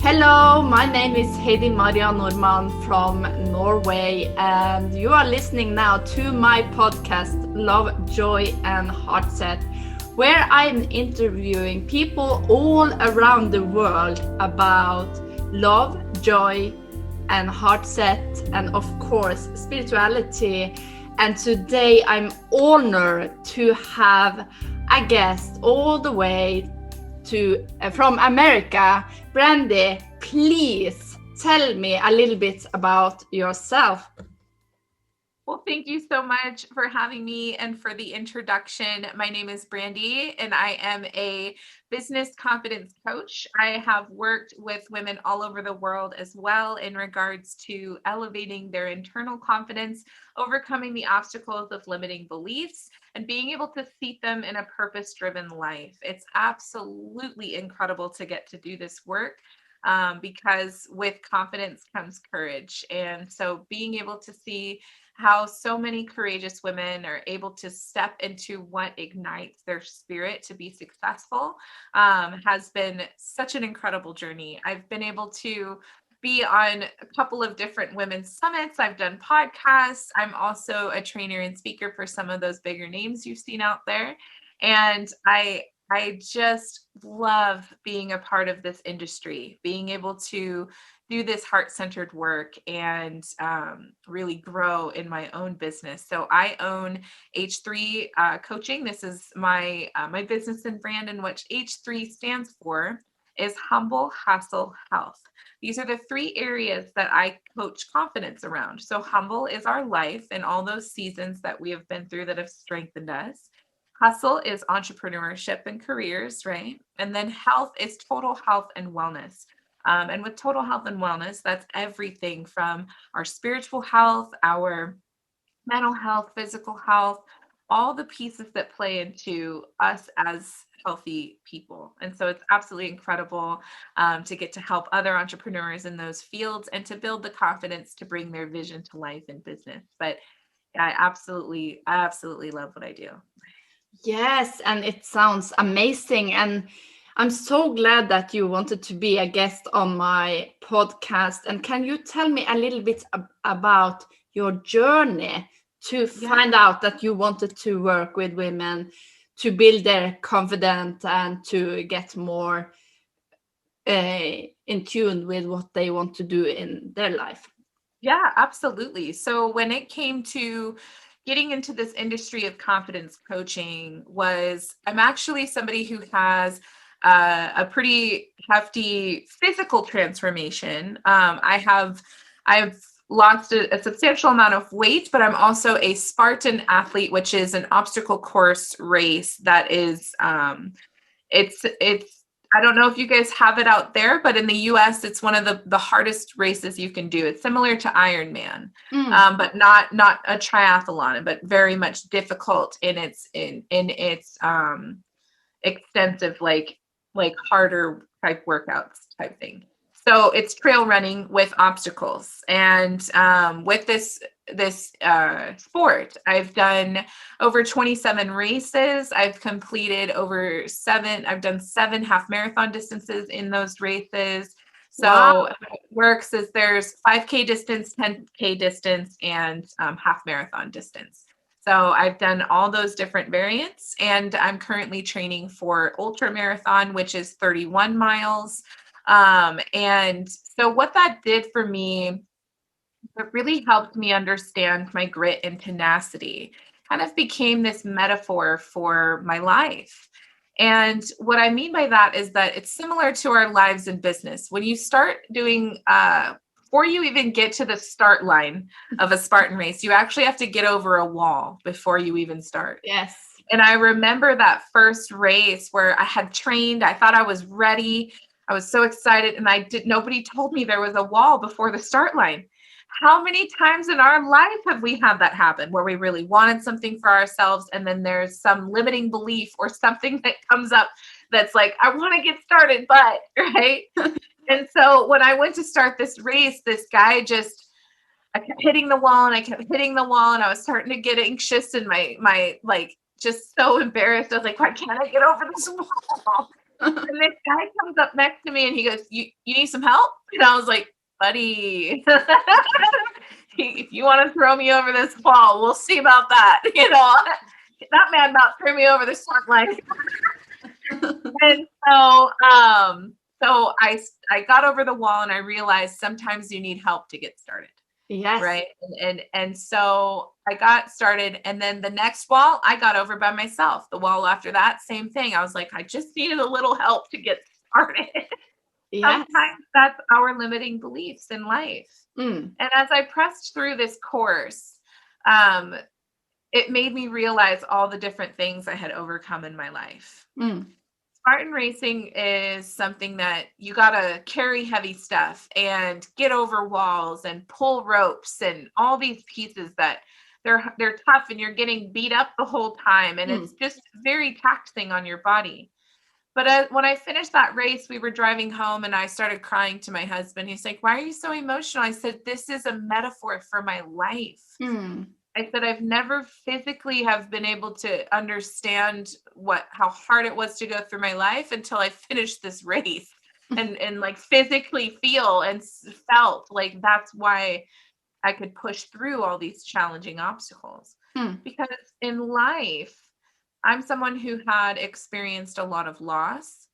Hello, my name is Heidi Maria Norman from Norway, and you are listening now to my podcast, Love, Joy and Heartset, where I'm interviewing people all around the world about love, joy and heartset, and of course, spirituality. And today I'm honored to have a guest all the way from America. Brandi, please tell me a little bit about yourself. Well, thank you so much for having me and for the introduction. My name is Brandi, and I am a business confidence coach. I have worked with women all over the world as well in regards to elevating their internal confidence, overcoming the obstacles of limiting beliefs, and being able to seat them in a purpose-driven life. It's absolutely incredible to get to do this work. Because with confidence comes courage. And so being able to see how so many courageous women are able to step into what ignites their spirit to be successful has been such an incredible journey. I've been able to be on a couple of different women's summits. I've done podcasts. I'm also a trainer and speaker for some of those bigger names you've seen out there. And I just love being a part of this industry, being able to do this heart-centered work and really grow in my own business. So I own H3 Coaching. This is my business and brand, and what H3 stands for is humble, hustle, health. These are the three areas that I coach confidence around. So humble is our life and all those seasons that we have been through that have strengthened us. Hustle is entrepreneurship and careers, right? And then health is total health and wellness. And with total health and wellness, that's everything from our spiritual health, our mental health, physical health, all the pieces that play into us as healthy people. And so it's absolutely incredible to get to help other entrepreneurs in those fields and to build the confidence to bring their vision to life in business. But I absolutely love what I do. Yes, and it sounds amazing. And I'm so glad that you wanted to be a guest on my podcast. And can you tell me a little bit about your journey to find out that you wanted to work with women to build their confidence and to get more in tune with what they want to do in their life? Yeah, absolutely. So when it came to getting into this industry of confidence coaching, I'm actually somebody who has a pretty hefty physical transformation. I've lost a substantial amount of weight, but I'm also a Spartan athlete, which is an obstacle course race that is it's I don't know if you guys have it out there, but in the US, it's one of the hardest races you can do. It's similar to Ironman, but not a triathlon, but very much difficult in its extensive, like harder type workouts type thing. So it's trail running with obstacles. And with this sport, I've done over 27 races. I've completed I've done 7 half marathon distances in those races. So how it works is there's 5K distance, 10K distance, and half marathon distance. So I've done all those different variants, and I'm currently training for ultra marathon, which is 31 miles. And so what that did for me, it really helped me understand my grit and tenacity. Kind of became this metaphor for my life. And what I mean by that is that it's similar to our lives in business. When you start doing, before you even get to the start line of a Spartan race, you actually have to get over a wall before you even start. Yes. And I remember that first race where I had trained, I thought I was ready. I was so excited, and nobody told me there was a wall before the start line. How many times in our life have we had that happen where we really wanted something for ourselves, and then there's some limiting belief or something that comes up that's like, I want to get started, but right. And so when I went to start this race, this guy I kept hitting the wall and I kept hitting the wall, and I was starting to get anxious and my just so embarrassed. I was like, why can't I get over this wall? And this guy comes up next to me and he goes, you need some help? And I was like, buddy, if you want to throw me over this wall, we'll see about that. That man about threw me over the front line. And so I got over the wall and I realized sometimes you need help to get started. Yes. Right. And so I got started, and then the next wall I got over by myself. The wall after that, same thing. I was like, I just needed a little help to get started. Yes. Sometimes that's our limiting beliefs in life. Mm. And as I pressed through this course, it made me realize all the different things I had overcome in my life. Mm. Spartan racing is something that you got to carry heavy stuff and get over walls and pull ropes and all these pieces that they're tough, and you're getting beat up the whole time, and it's just very taxing on your body. But when I finished that race, we were driving home and I started crying to my husband. He's like, "Why are you so emotional?" I said, "This is a metaphor for my life." Mm. I said, I've never physically have been able to understand how hard it was to go through my life until I finished this race and like physically feel and felt like that's why I could push through all these challenging obstacles. Because in life, I'm someone who had experienced a lot of loss,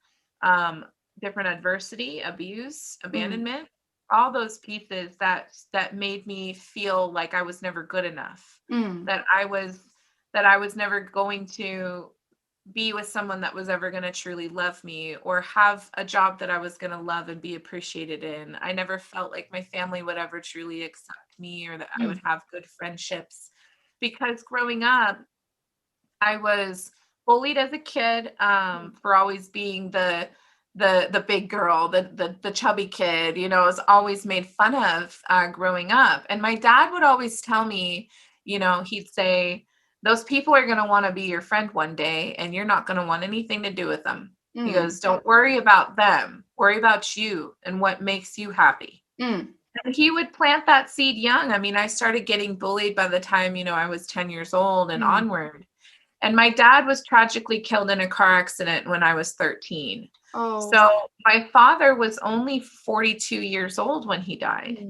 different adversity, abuse, abandonment, all those pieces that made me feel like I was never good enough, that I was never going to be with someone that was ever going to truly love me or have a job that I was going to love and be appreciated in. I never felt like my family would ever truly accept me or that I would have good friendships, because growing up, I was bullied as a kid for always being the big girl, the chubby kid. I was always made fun of growing up. And my dad would always tell me, he'd say, those people are going to want to be your friend one day, and you're not going to want anything to do with them. He goes, don't worry about them. Worry about you and what makes you happy. And he would plant that seed young. I mean, I started getting bullied by the time, I was 10 years old and onward. And my dad was tragically killed in a car accident when I was 13. Oh. So my father was only 42 years old when he died.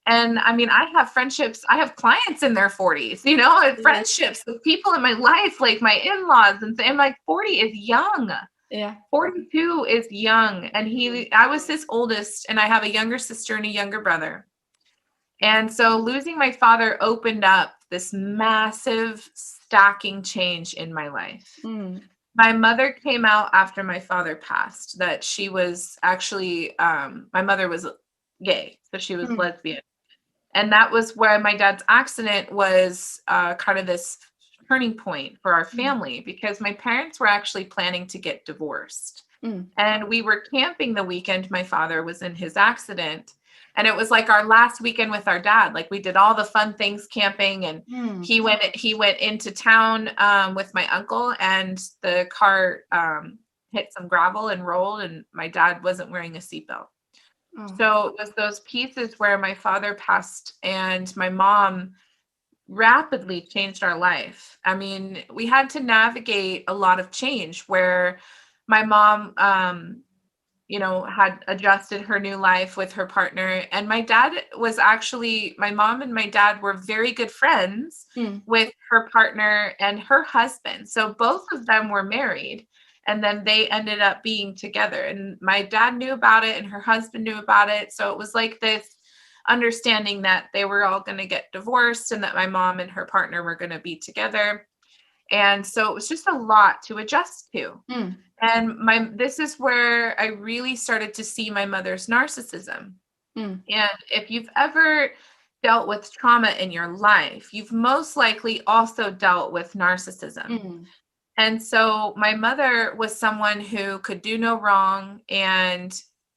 And I mean, I have friendships, I have clients in their 40s, I have friendships with people in my life, like my in-laws, and like 40 is young. Yeah. 42 is young. And I was his oldest, and I have a younger sister and a younger brother. And so losing my father opened up this massive stacking change in my life. My mother came out after my father passed that she was actually, my mother was gay, so she was lesbian. And that was where my dad's accident was kind of this turning point for our family, because my parents were actually planning to get divorced. And we were camping the weekend my father was in his accident. And it was like our last weekend with our dad. Like, we did all the fun things camping, and he went into town with my uncle, and the car hit some gravel and rolled, and my dad wasn't wearing a seatbelt. So it was those pieces where my father passed and my mom rapidly changed our life. I mean, we had to navigate a lot of change where my mom had adjusted her new life with her partner. And my mom and my dad were very good friends with her partner and her husband. So both of them were married, and then they ended up being together. And my dad knew about it and her husband knew about it. So it was like this understanding that they were all going to get divorced and that my mom and her partner were going to be together. And so it was just a lot to adjust to. And this is where I really started to see my mother's narcissism. And if you've ever dealt with trauma in your life, you've most likely also dealt with narcissism. And so my mother was someone who could do no wrong, and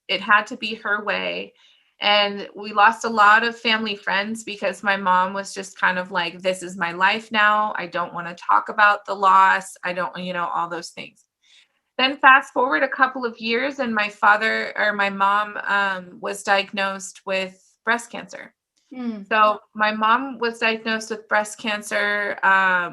it had to be her way. And we lost a lot of family friends because my mom was just kind of like, this is my life now. I don't want to talk about the loss. I don't, all those things. Then fast forward a couple of years, and my mom was diagnosed with breast cancer. So my mom was diagnosed with breast cancer, I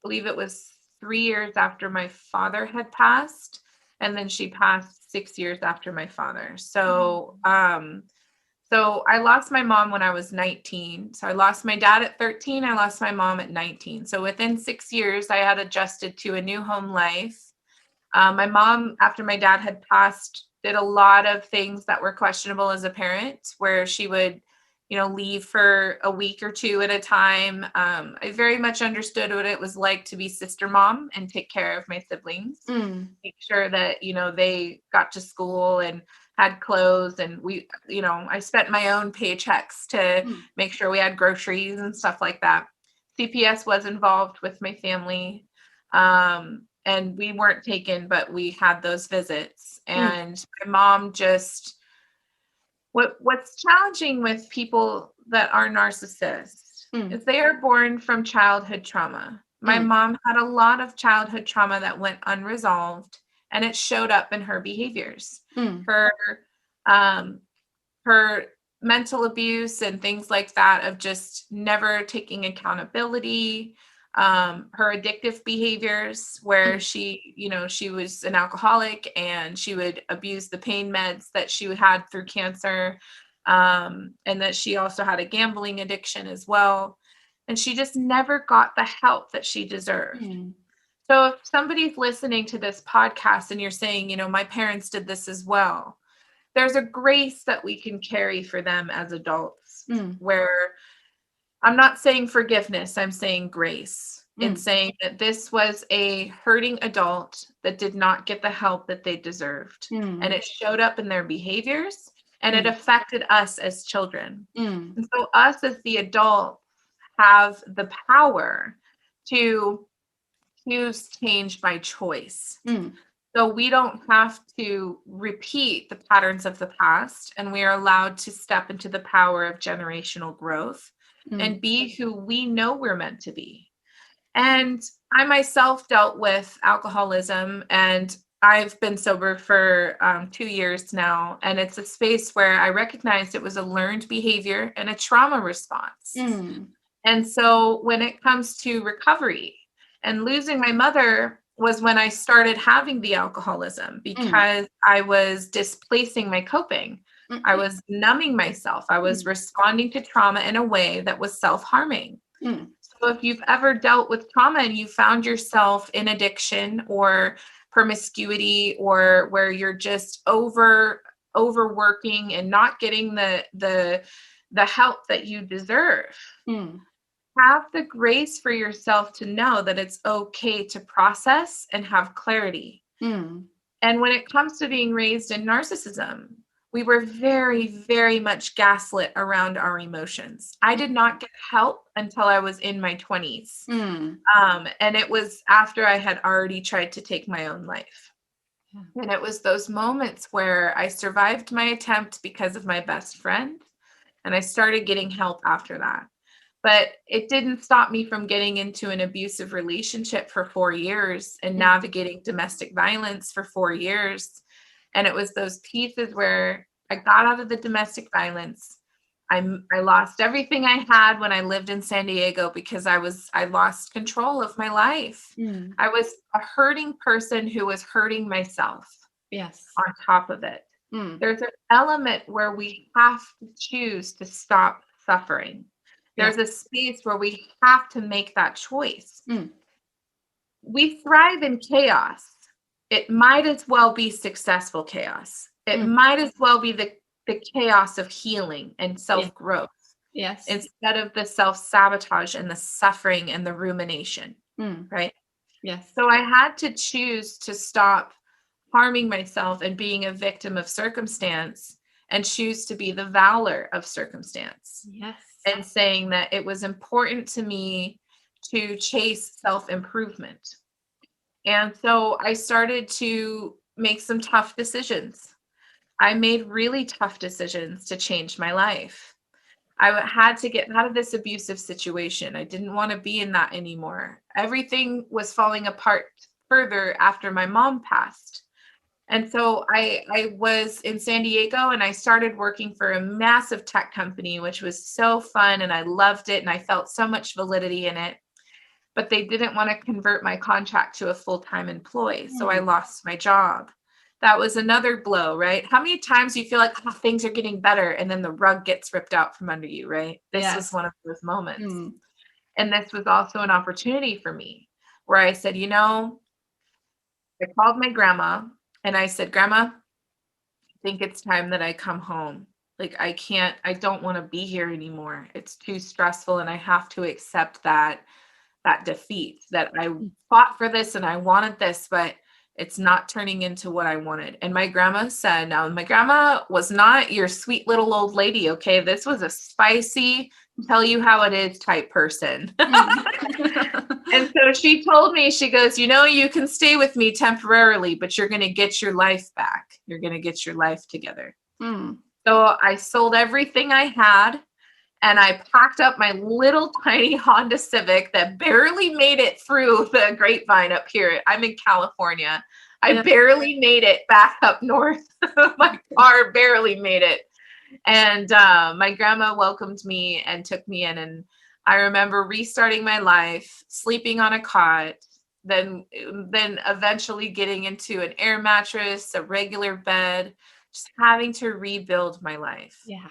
believe it was 3 years after my father had passed. And then she passed 6 years after my father. So, so I lost my mom when I was 19. So I lost my dad at 13. I lost my mom at 19. So within 6 years, I had adjusted to a new home life. My mom, after my dad had passed, did a lot of things that were questionable as a parent, where she would, leave for a week or two at a time. I very much understood what it was like to be sister mom and take care of my siblings, make sure that, they got to school and had clothes, and I spent my own paychecks to make sure we had groceries and stuff like that. CPS was involved with my family. And we weren't taken, but we had those visits. And my mom just, what's challenging with people that are narcissists is they are born from childhood trauma. My mom had a lot of childhood trauma that went unresolved, and it showed up in her behaviors. Her mental abuse and things like that, of just never taking accountability, her addictive behaviors, where she was an alcoholic, and she would abuse the pain meds that she had through cancer, and that she also had a gambling addiction as well. And she just never got the help that she deserved. So if somebody's listening to this podcast and you're saying, my parents did this as well, there's a grace that we can carry for them as adults, where I'm not saying forgiveness, I'm saying grace. It's saying that this was a hurting adult that did not get the help that they deserved. And it showed up in their behaviors, and it affected us as children. And so us as the adult have the power to choose change by choice. So we don't have to repeat the patterns of the past, and we are allowed to step into the power of generational growth and be who we know we're meant to be. And I myself dealt with alcoholism, and I've been sober for 2 years now. And it's a space where I recognized it was a learned behavior and a trauma response. And so when it comes to recovery, and losing my mother was when I started having the alcoholism, because I was displacing my coping. I was numbing myself. I was responding to trauma in a way that was self-harming. So if you've ever dealt with trauma and you found yourself in addiction or promiscuity, or where you're just overworking and not getting the help that you deserve, have the grace for yourself to know that it's okay to process and have clarity. And when it comes to being raised in narcissism, we were very, very much gaslit around our emotions. I did not get help until I was in my 20s. And it was after I had already tried to take my own life. And it was those moments where I survived my attempt because of my best friend, and I started getting help after that. But it didn't stop me from getting into an abusive relationship for 4 years and navigating domestic violence for 4 years. And it was those pieces where I got out of the domestic violence. I lost everything I had when I lived in San Diego, because I lost control of my life. I was a hurting person who was hurting myself. Yes. On top of it, there's an element where we have to choose to stop suffering. There's a space where we have to make that choice. We thrive in chaos. It might as well be successful chaos. It might as well be the chaos of healing and self-growth. Yes. Instead of the self-sabotage and the suffering and the rumination. Right? Yes. So I had to choose to stop harming myself and being a victim of circumstance, and choose to be the valor of circumstance. Yes. And saying that it was important to me to chase self-improvement. And so I started to make some tough decisions. I made really tough decisions to change my life. I had to get out of this abusive situation. I didn't want to be in that anymore. Everything was falling apart further after my mom passed. And so I was in San Diego, and I started working for a massive tech company, which was so fun, and I loved it, and I felt so much validity in it. But they didn't want to convert my contract to a full-time employee, so I lost my job. that was another blow, right? How many times do you feel like, oh, things are getting better, and then the rug gets ripped out from under you, right? This was one of those moments. And this was also an opportunity for me where I said, I called my grandma and I said, Grandma, I think it's time that I come home. Like, I don't want to be here anymore. It's too stressful, and I have to accept that defeat, that I fought for this and I wanted this, but it's not turning into what I wanted. And my grandma said, now my grandma was not your sweet little old lady. Okay. This was a spicy, tell you how it is type person. And so she told me, she goes, you can stay with me temporarily, but you're going to get your life back. You're going to get your life together. So I sold everything I had. And I packed up my little tiny Honda Civic that barely made it through the grapevine up here. I'm in California. I barely made it back up north. My car barely made it. And my grandma welcomed me and took me in. And I remember restarting my life, sleeping on a cot, then eventually getting into an air mattress, a regular bed, just having to rebuild my life. Yeah.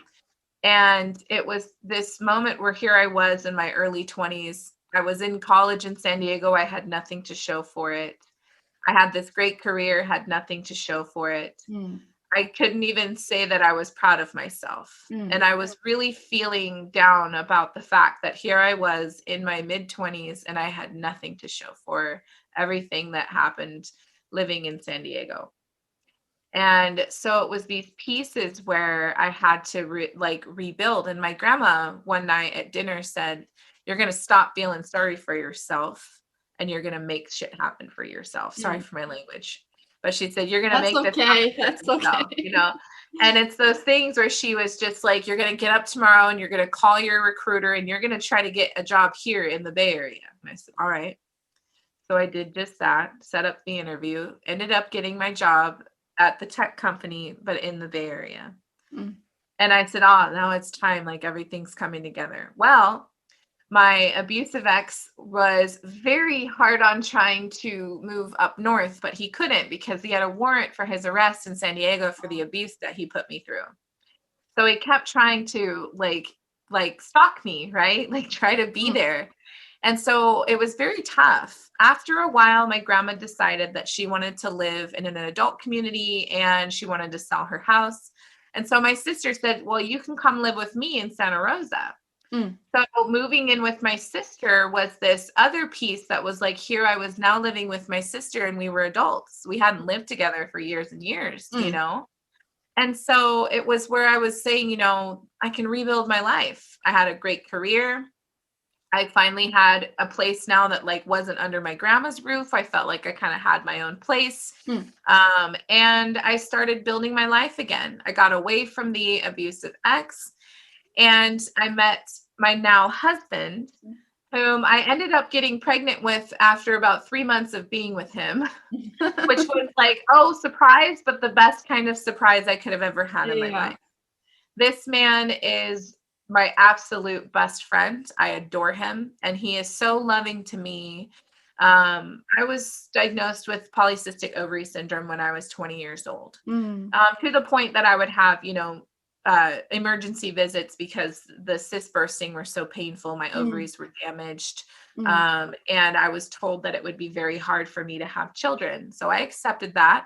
And it was this moment where here I was in my early 20s. I was in college in San Diego. I had nothing to show for it. I had this great career, had nothing to show for it. I couldn't even say that I was proud of myself. And I was really feeling down about the fact that here I was in my mid-20s and I had nothing to show for everything that happened living in San Diego. And so it was these pieces where I had to rebuild. And my grandma one night at dinner said, you're going to stop feeling sorry for yourself and you're going to make shit happen for yourself. Sorry for my language. But she said, you're going to make this happen for yourself, And it's those things where she was just like, you're going to get up tomorrow and you're going to call your recruiter and you're going to try to get a job here in the Bay Area. And I said, all right. So I did just that, set up the interview, ended up getting my job at the tech company, but in the Bay Area. And I said, now it's time, like everything's coming together. Well, my abusive ex was very hard on trying to move up north, but he couldn't because he had a warrant for his arrest in San Diego for the abuse that he put me through. So he kept trying to like stalk me, right? Like try to be there. And so it was very tough. After a while, my grandma decided that she wanted to live in an adult community and she wanted to sell her house. And so my sister said, well, you can come live with me in Santa Rosa. So moving in with my sister was this other piece that was like, here I was now living with my sister and we were adults. We hadn't lived together for years and years, And so it was where I was saying, I can rebuild my life. I had a great career. I finally had a place now that wasn't under my grandma's roof. I felt like I kind of had my own place. And I started building my life again. I got away from the abusive ex and I met my now husband, whom I ended up getting pregnant with after about 3 months of being with him, which was like, surprise, but the best kind of surprise I could have ever had in my life. This man is my absolute best friend. I adore him and he is so loving to me. I was diagnosed with polycystic ovary syndrome when I was 20 years old, to the point that I would have, emergency visits because the cysts bursting were so painful. My ovaries were damaged. And I was told that it would be very hard for me to have children. So I accepted that.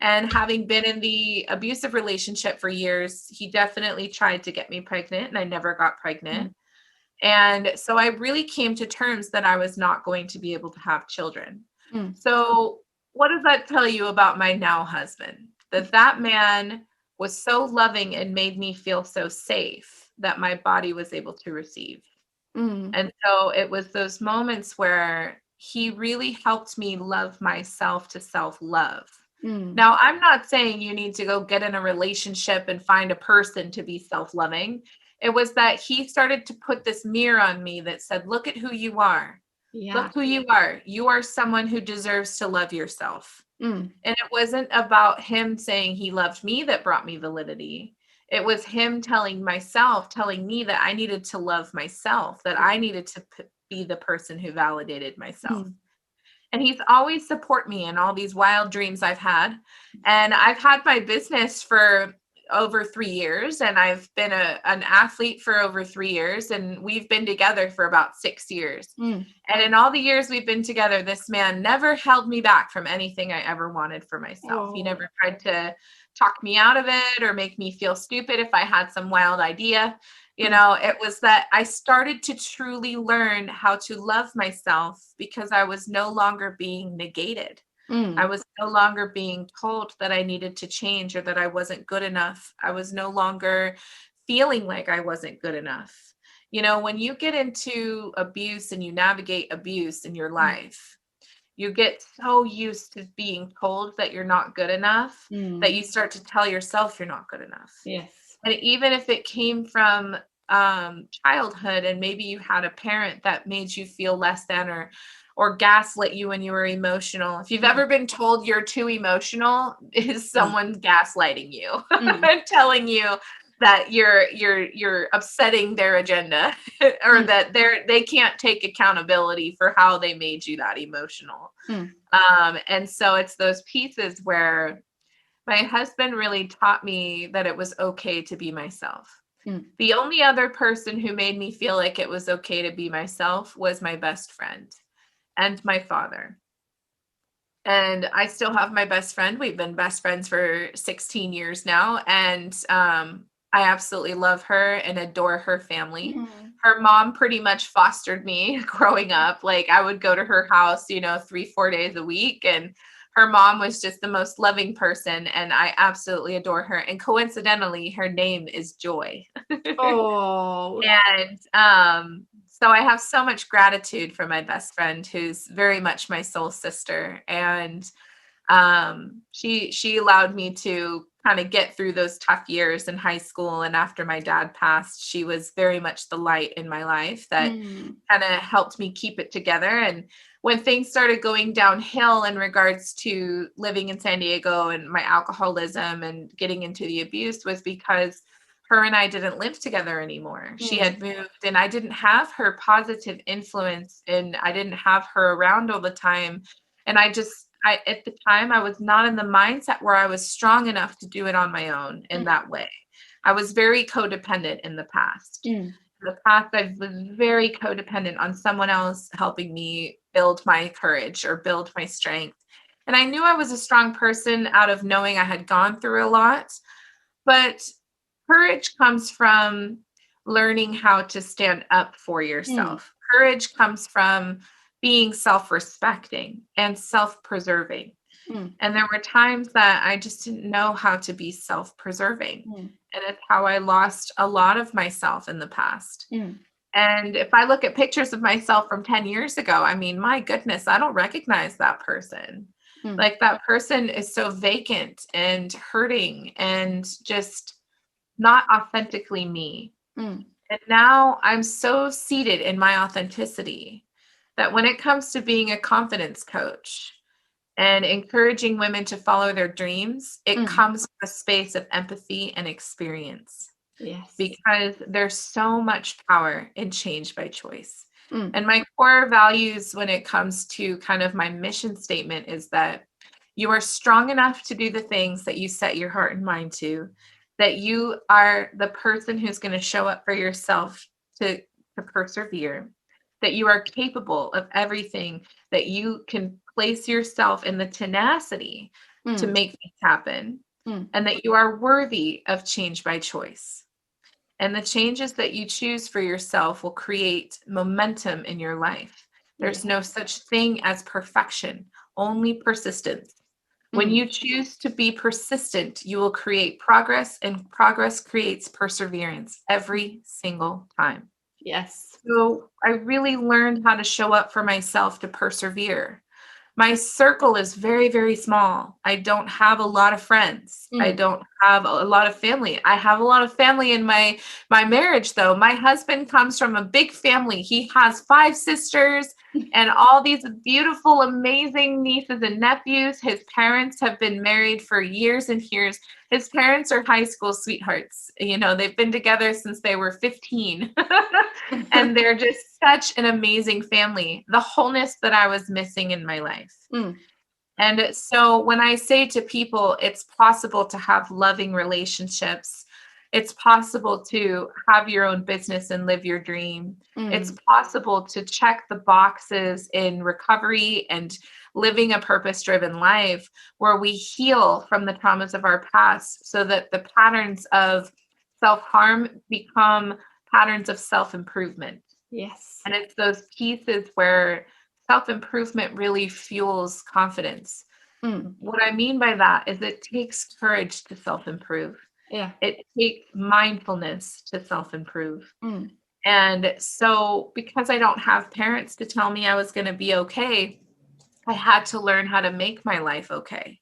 And having been in the abusive relationship for years, he definitely tried to get me pregnant and I never got pregnant. And so I really came to terms that I was not going to be able to have children. So what does that tell you about my now husband? That man was so loving and made me feel so safe that my body was able to receive. And so it was those moments where he really helped me love myself to self-love. Now, I'm not saying you need to go get in a relationship and find a person to be self-loving. It was that he started to put this mirror on me that said, look at who you are. Look who you are. You are someone who deserves to love yourself. And it wasn't about him saying he loved me that brought me validity. It was him telling me that I needed to love myself, that I needed to be the person who validated myself. And he's always support me in all these wild dreams I've had. And I've had my business for over 3 years, and I've been an athlete for over 3 years, and we've been together for about 6 years. And in all the years we've been together, this man never held me back from anything I ever wanted for myself. He never tried to talk me out of it or make me feel stupid if I had some wild idea. It was that I started to truly learn how to love myself because I was no longer being negated. I was no longer being told that I needed to change or that I wasn't good enough. I was no longer feeling like I wasn't good enough. When you get into abuse and you navigate abuse in your life, you get so used to being told that you're not good enough that you start to tell yourself you're not good enough. Yes. And even if it came from childhood, and maybe you had a parent that made you feel less than or gaslit you when you were emotional. If you've ever been told you're too emotional, is someone gaslighting you and telling you that you're upsetting their agenda or that they can't take accountability for how they made you that emotional. And so it's those pieces where my husband really taught me that it was okay to be myself. The only other person who made me feel like it was okay to be myself was my best friend and my father. And I still have my best friend. We've been best friends for 16 years now. And I absolutely love her and adore her family. Her mom pretty much fostered me growing up. Like, I would go to her house, 3-4 days a week. And her mom was just the most loving person. And I absolutely adore her. And coincidentally, her name is Joy. Oh. And so I have so much gratitude for my best friend, who's very much my soul sister. And she allowed me to kind of get through those tough years in high school. And after my dad passed, she was very much the light in my life that kind of helped me keep it together. And when things started going downhill in regards to living in San Diego and my alcoholism and getting into the abuse, was because her and I didn't live together anymore. She had moved, and I didn't have her positive influence, and I didn't have her around all the time. And at the time, I was not in the mindset where I was strong enough to do it on my own in that way. I was very codependent in the past. In the past, I was very codependent on someone else helping me build my courage or build my strength. And I knew I was a strong person out of knowing I had gone through a lot. But courage comes from learning how to stand up for yourself. Courage comes from being self-respecting and self-preserving. And there were times that I just didn't know how to be self-preserving. And it's how I lost a lot of myself in the past. And if I look at pictures of myself from 10 years ago, I mean, my goodness, I don't recognize that person. Like, that person is so vacant and hurting and just not authentically me. And now I'm so seated in my authenticity that when it comes to being a confidence coach and encouraging women to follow their dreams, it comes from a space of empathy and experience. Yes. Because there's so much power in change by choice. And my core values when it comes to kind of my mission statement is that you are strong enough to do the things that you set your heart and mind to, that you are the person who's going to show up for yourself to persevere, that you are capable of everything, that you can place yourself in the tenacity to make things happen, and that you are worthy of change by choice. And the changes that you choose for yourself will create momentum in your life. There's no such thing as perfection, only persistence. When you choose to be persistent, you will create progress, and progress creates perseverance every single time. Yes. So I really learned how to show up for myself to persevere. My circle is very, very small. I don't have a lot of friends. I don't have a lot of family. I have a lot of family in my marriage, though. My husband comes from a big family. He has 5 sisters and all these beautiful, amazing nieces and nephews. His parents have been married for years and years. His parents are high school sweethearts. They've been together since they were 15. And they're just such an amazing family. The wholeness that I was missing in my life. And so when I say to people, it's possible to have loving relationships, it's possible to have your own business and live your dream. It's possible to check the boxes in recovery and living a purpose-driven life where we heal from the traumas of our past so that the patterns of self-harm become patterns of self-improvement. Yes. And it's those pieces where self-improvement really fuels confidence. What I mean by that is it takes courage to self-improve. Yeah. It takes mindfulness to self-improve. And so because I don't have parents to tell me I was going to be okay, I had to learn how to make my life okay.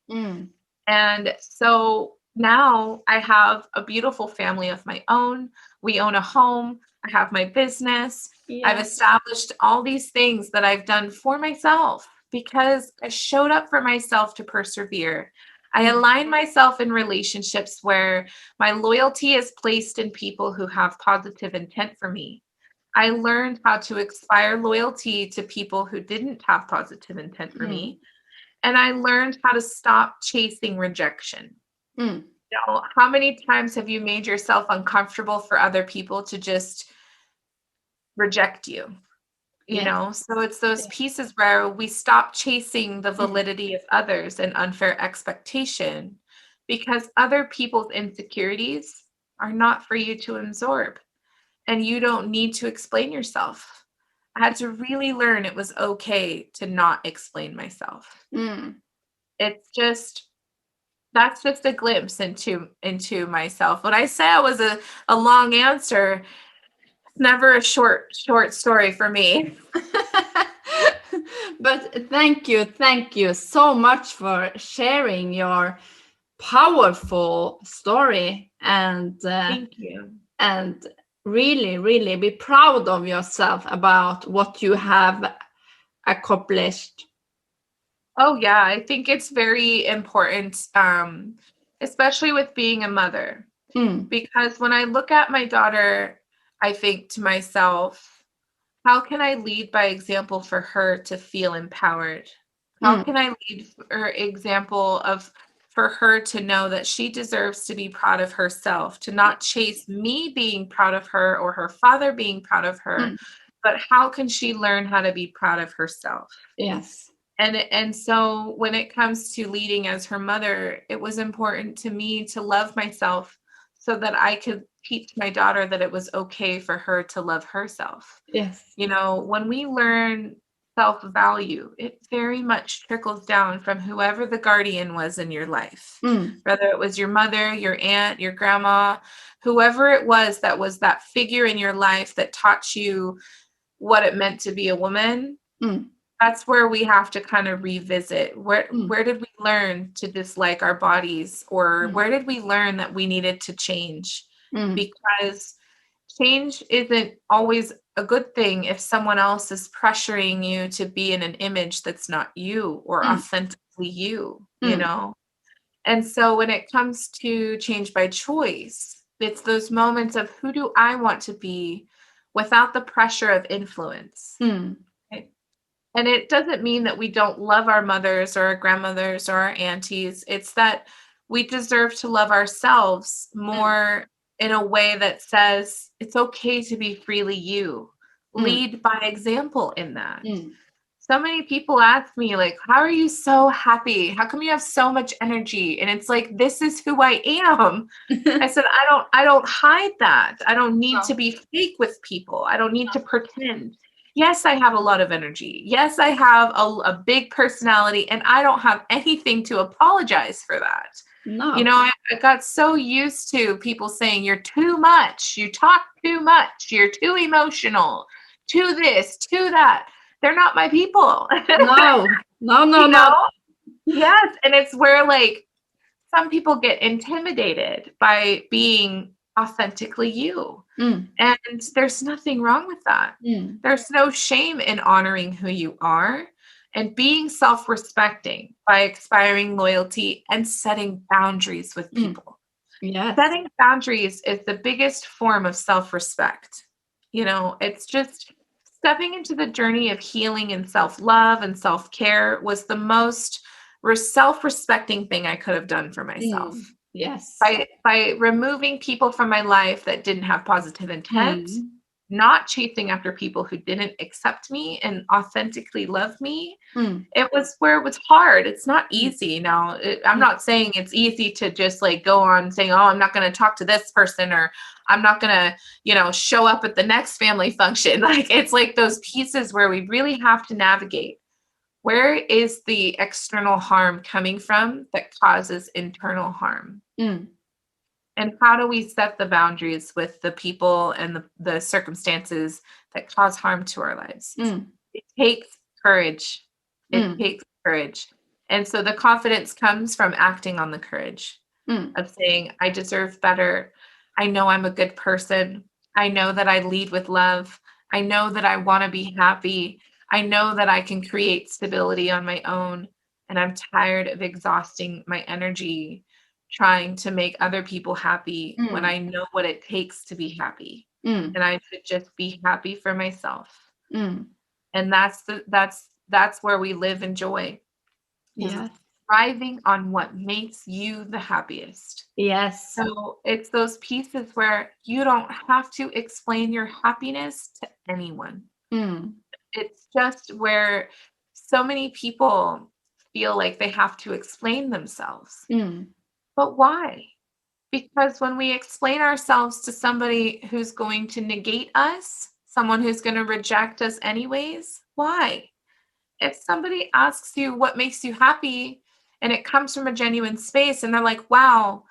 And so now I have a beautiful family of my own. We own a home. I have my business. Yeah. I've established all these things that I've done for myself because I showed up for myself to persevere. I align myself in relationships where my loyalty is placed in people who have positive intent for me. I learned how to expire loyalty to people who didn't have positive intent for me. And I learned how to stop chasing rejection. You know, how many times have you made yourself uncomfortable for other people to just reject you? You know, so it's those pieces where we stop chasing the validity of others and unfair expectation because other people's insecurities are not for you to absorb. And you don't need to explain yourself. I had to really learn it was okay to not explain myself. It's just, that's just a glimpse into myself. When I say I was a long answer, never a short story for me. But thank you so much for sharing your powerful story, and Thank you. And really be proud of yourself about what you have accomplished. Oh yeah, I think it's very important, especially with being a mother, because when I look at my daughter, I think to myself, how can I lead by example for her to feel empowered? How can I lead for example for her to know that she deserves to be proud of herself, to not chase me being proud of her or her father being proud of her, but how can she learn how to be proud of herself? Yes. And so when it comes to leading as her mother, it was important to me to love myself so that I could teach my daughter that it was okay for her to love herself. Yes. You know, when we learn self-value, it very much trickles down from whoever the guardian was in your life, whether it was your mother, your aunt, your grandma, whoever it was that figure in your life that taught you what it meant to be a woman. That's where we have to kind of revisit where did we learn to dislike our bodies, or where did we learn that we needed to change? Because change isn't always a good thing if someone else is pressuring you to be in an image that's not you or authentically you, you know? And so when it comes to change by choice, it's those moments of who do I want to be without the pressure of influence. Okay? And it doesn't mean that we don't love our mothers or our grandmothers or our aunties. It's that we deserve to love ourselves more in a way that says it's okay to be freely you. Lead by example in that. So many people ask me, like, how are you so happy? How come you have so much energy? And it's like, this is who I am. I said, I don't hide that. I don't need to be fake with people. I don't need to pretend. Yes, I have a lot of energy. Yes, I have a big personality, and I don't have anything to apologize for that. No. You know, I got so used to people saying, you're too much, you talk too much, you're too emotional, to this, to that. They're not my people. No. You know? Yes. And it's where like some people get intimidated by being authentically you. And there's nothing wrong with that. There's no shame in honoring who you are and being self-respecting by expiring loyalty and setting boundaries with people. Yes. Setting boundaries is the biggest form of self-respect. You know, it's just stepping into the journey of healing and self-love and self-care was the most self-respecting thing I could have done for myself. Yes. By removing people from my life that didn't have positive intent, not chasing after people who didn't accept me and authentically love me. It was where it was hard. It's not easy. Now, I'm not saying it's easy to just like go on saying, oh, I'm not going to talk to this person, or I'm not going to, show up at the next family function. Like, it's like those pieces where we really have to navigate. Where is the external harm coming from that causes internal harm? And how do we set the boundaries with the people and the circumstances that cause harm to our lives? It takes courage. It takes courage. And so the confidence comes from acting on the courage of saying, I deserve better. I know I'm a good person. I know that I lead with love. I know that I want to be happy. I know that I can create stability on my own. And I'm tired of exhausting my energy trying to make other people happy when I know what it takes to be happy. And I should just be happy for myself. And that's where we live in joy. Yes. Thriving on what makes you the happiest. Yes. So it's those pieces where you don't have to explain your happiness to anyone. It's just where so many people feel like they have to explain themselves. But why? Because when we explain ourselves to somebody who's going to negate us, someone who's going to reject us anyways, why? If somebody asks you what makes you happy and it comes from a genuine space and they're like, wow,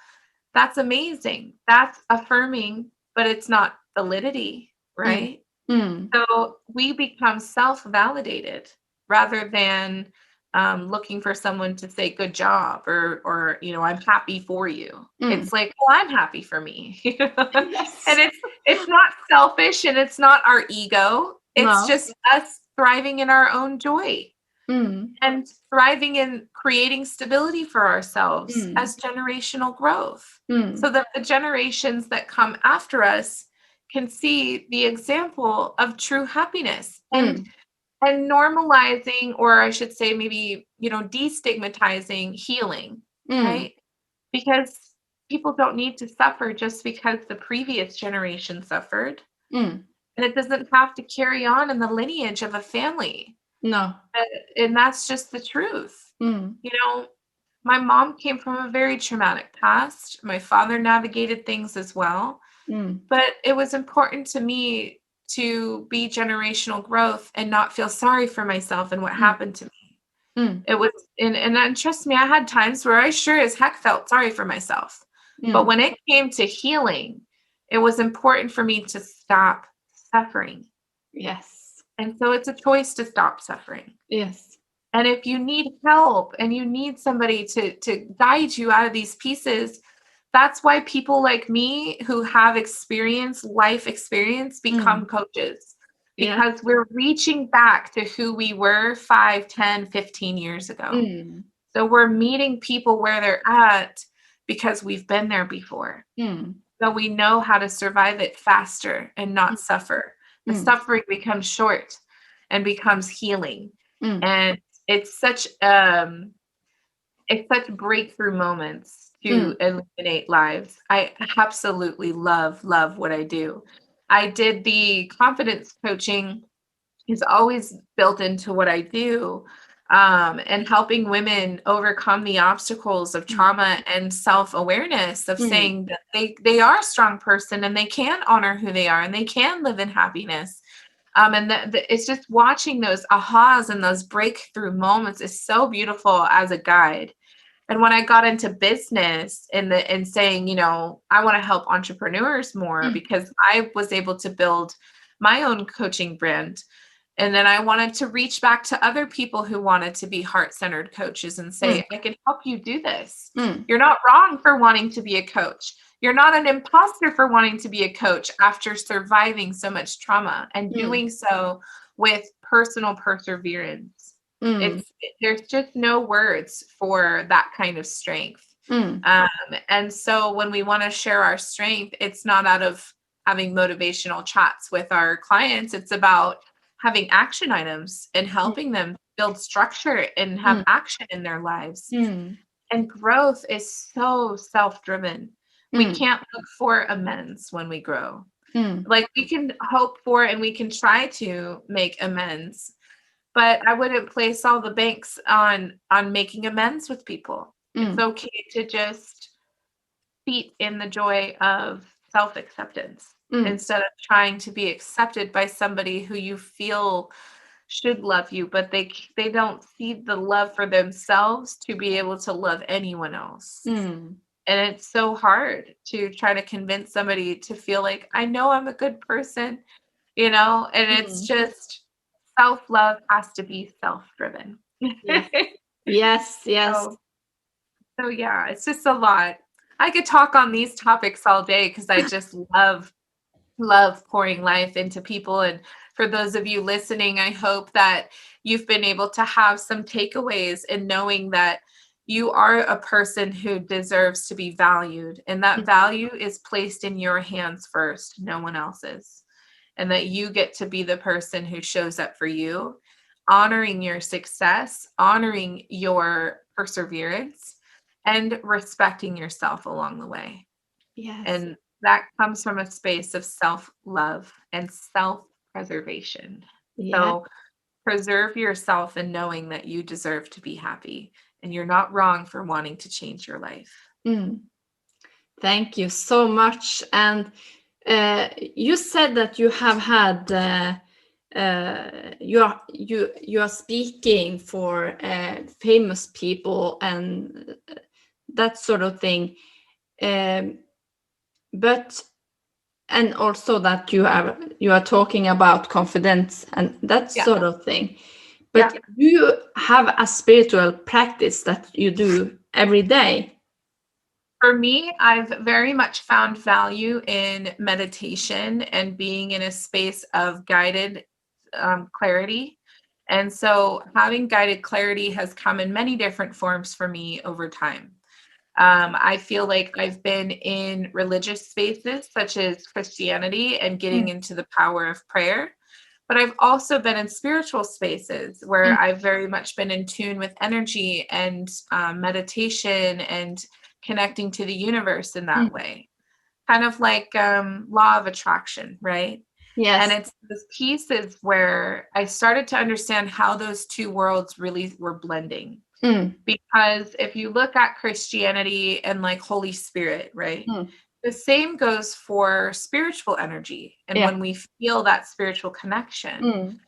that's amazing, that's affirming, but it's not validity, right? So we become self-validated rather than looking for someone to say good job or I'm happy for you. It's like, well, I'm happy for me. Yes. And it's not selfish and it's not our ego. It's just us thriving in our own joy and thriving in creating stability for ourselves as generational growth so that the generations that come after us can see the example of true happiness and normalizing, or I should say maybe, destigmatizing healing, right? Because people don't need to suffer just because the previous generation suffered. And it doesn't have to carry on in the lineage of a family. No. And that's just the truth. My mom came from a very traumatic past. My father navigated things as well. But it was important to me to be generational growth and not feel sorry for myself and what happened to me. It was, and trust me, I had times where I sure as heck felt sorry for myself. But when it came to healing, it was important for me to stop suffering. Yes. And so it's a choice to stop suffering. Yes. And if you need help and you need somebody to guide you out of these pieces, that's why people like me who have life experience, become coaches. Because we're reaching back to who we were 5, 10, 15 years ago. So we're meeting people where they're at because we've been there before. So we know how to survive it faster and not suffer. The suffering becomes short and becomes healing. And it's such breakthrough moments to illuminate lives. I absolutely love what I do. I did the confidence coaching is always built into what I do, and helping women overcome the obstacles of trauma and self-awareness of saying that they are a strong person and they can honor who they are and they can live in happiness. And it's just watching those ahas and those breakthrough moments is so beautiful as a guide. And when I got into business and saying, I want to help entrepreneurs more because I was able to build my own coaching brand. And then I wanted to reach back to other people who wanted to be heart-centered coaches and say, I can help you do this. You're not wrong for wanting to be a coach. You're not an imposter for wanting to be a coach after surviving so much trauma and doing so with personal perseverance. There's just no words for that kind of strength. And so when we want to share our strength, it's not out of having motivational chats with our clients. It's about having action items and helping them build structure and have action in their lives. And growth is so self-driven. We can't look for amends when we grow. Like we can hope for and we can try to make amends, but I wouldn't place all the banks on making amends with people. It's okay to just feet in the joy of self-acceptance instead of trying to be accepted by somebody who you feel should love you, but they don't see the love for themselves to be able to love anyone else. And it's so hard to try to convince somebody to feel like, I know I'm a good person, you know, and it's just self-love has to be self-driven. Yes. So yeah, it's just a lot. I could talk on these topics all day because I just love pouring life into people. And for those of you listening, I hope that you've been able to have some takeaways in knowing that you are a person who deserves to be valued, and that value is placed in your hands first, no one else's, and that you get to be the person who shows up for you, honoring your success, honoring your perseverance, and respecting yourself along the way. Yes. And that comes from a space of self-love and self-preservation. So preserve yourself in knowing that you deserve to be happy, and you're not wrong for wanting to change your life. Thank you so much. And you said that you have had you are speaking for famous people and that sort of thing, but and also that you are talking about confidence and that sort of thing. But do you have a spiritual practice that you do every day? For me, I've very much found value in meditation and being in a space of guided clarity. And so having guided clarity has come in many different forms for me over time. I feel like I've been in religious spaces such as Christianity and getting into the power of prayer. But I've also been in spiritual spaces where I've very much been in tune with energy and meditation and connecting to the universe in that way. Kind of like law of attraction, right? Yes. And it's those pieces where I started to understand how those two worlds really were blending. Because if you look at Christianity and like Holy Spirit, right? The same goes for spiritual energy. And when we feel that spiritual connection,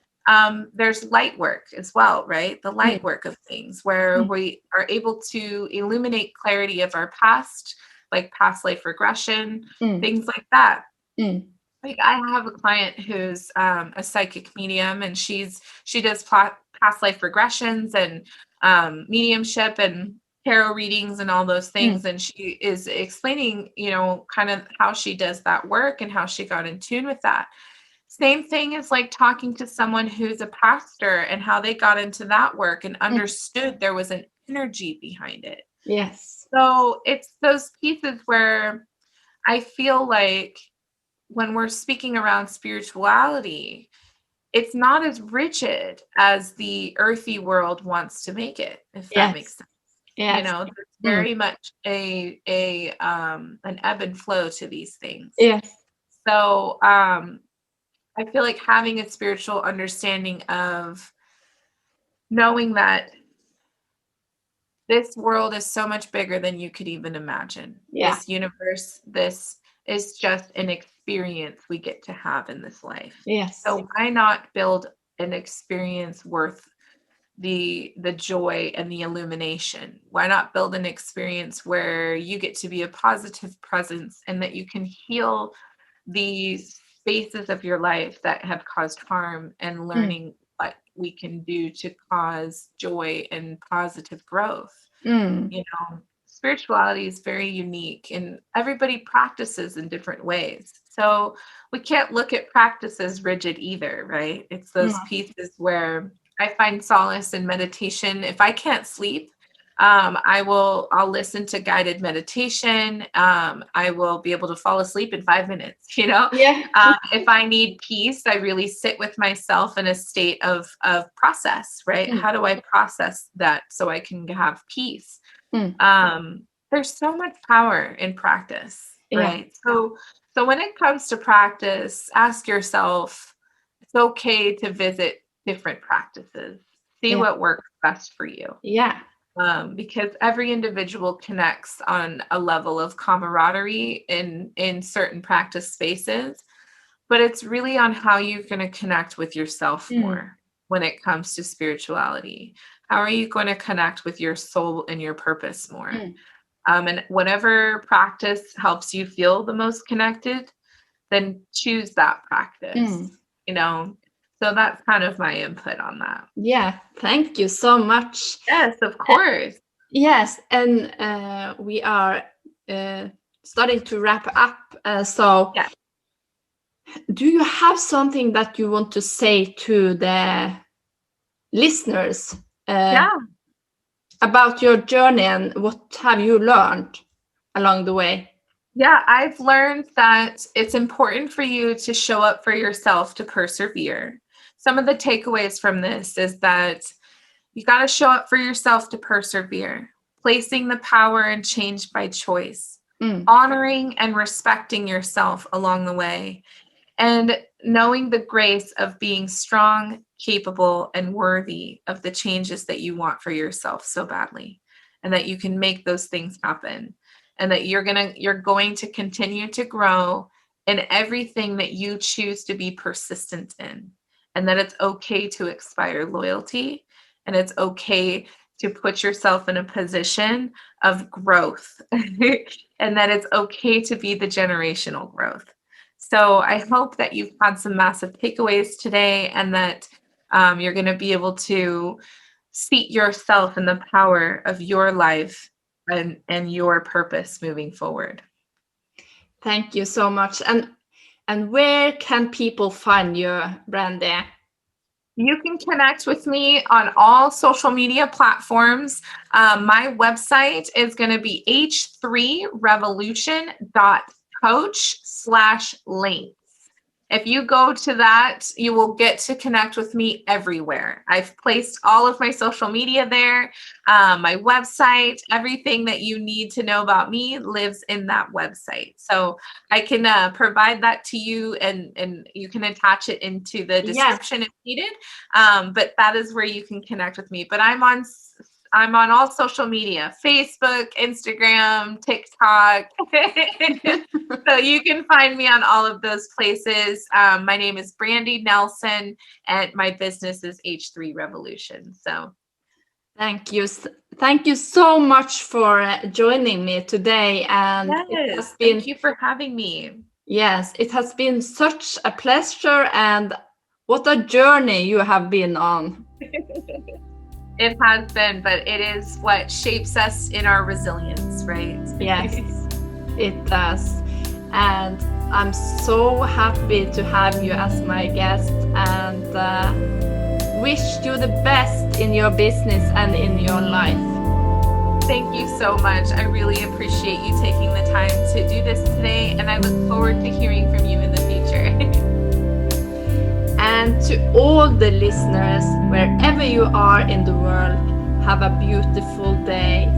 there's light work as well, right? The light work of things where we are able to illuminate clarity of our past, like past life regression, things like that. Like I have a client who's a psychic medium, and she does past life regressions and mediumship and tarot readings and all those things. And she is explaining, you know, kind of how she does that work and how she got in tune with that. Same thing as like talking to someone who's a pastor and how they got into that work and understood there was an energy behind it. Yes. So it's those pieces where I feel like when we're speaking around spirituality, it's not as rigid as the earthy world wants to make it, if that makes sense. You know, there's very much an ebb and flow to these things. Yes. So I feel like having a spiritual understanding of knowing that this world is so much bigger than you could even imagine. This universe, this is just an experience we get to have in this life. Yes. So why not build an experience worth the joy and the illumination? Why not build an experience where you get to be a positive presence and that you can heal these spaces of your life that have caused harm and learning what we can do to cause joy and positive growth. You know, spirituality is very unique and everybody practices in different ways. So we can't look at practice as rigid either, right? It's those pieces where I find solace in meditation. If I can't sleep, I'll listen to guided meditation. I will be able to fall asleep in 5 minutes, Yeah. If I need peace, I really sit with myself in a state of process, right? Mm. How do I process that so I can have peace? Mm. There's so much power in practice, Yeah. right? So when it comes to practice, ask yourself, it's okay to visit different practices. See Yeah. what works best for you. Yeah. Because every individual connects on a level of camaraderie in certain practice spaces, but it's really on how you're going to connect with yourself more when it comes to spirituality. How are you going to connect with your soul and your purpose more? And whatever practice helps you feel the most connected, then choose that practice, So that's kind of my input on that. Yeah. Thank you so much. Yes, of course. Yes. And we are starting to wrap up. So Yeah. do you have something that you want to say to the listeners about your journey, and what have you learned along the way? Yeah, I've learned that it's important for you to show up for yourself, to persevere. Some of the takeaways from this is that you got to show up for yourself to persevere, placing the power and change by choice, honoring and respecting yourself along the way, and knowing the grace of being strong, capable, and worthy of the changes that you want for yourself so badly, and that you can make those things happen, and that you're going to continue to grow in everything that you choose to be persistent in, and that it's okay to expire loyalty, and it's okay to put yourself in a position of growth, and that it's okay to be the generational growth. So I hope that you've had some massive takeaways today, and that you're going to be able to seat yourself in the power of your life and your purpose moving forward. Thank you so much. And where can people find you, Brandi? You can connect with me on all social media platforms. My website is going to be h3revolution.coach/links. If you go to that, you will get to connect with me everywhere. I've placed all of my social media there, my website, everything that you need to know about me lives in that website. So I can provide that to you, and you can attach it into the description if needed. But that is where you can connect with me. But I'm on all social media, Facebook, Instagram, TikTok. So you can find me on all of those places. My name is Brandi Nelson, and my business is H3 Revolution. So thank you. Thank you so much for joining me today. And thank you for having me. Yes, it has been such a pleasure, and what a journey you have been on. It has been, but it is what shapes us in our resilience, right? Yes, it does. And I'm so happy to have you as my guest, and wish you the best in your business and in your life. Thank you so much. I really appreciate you taking the time to do this today, and I look forward to hearing from you in the future. And to all the listeners, wherever you are in the world, have a beautiful day.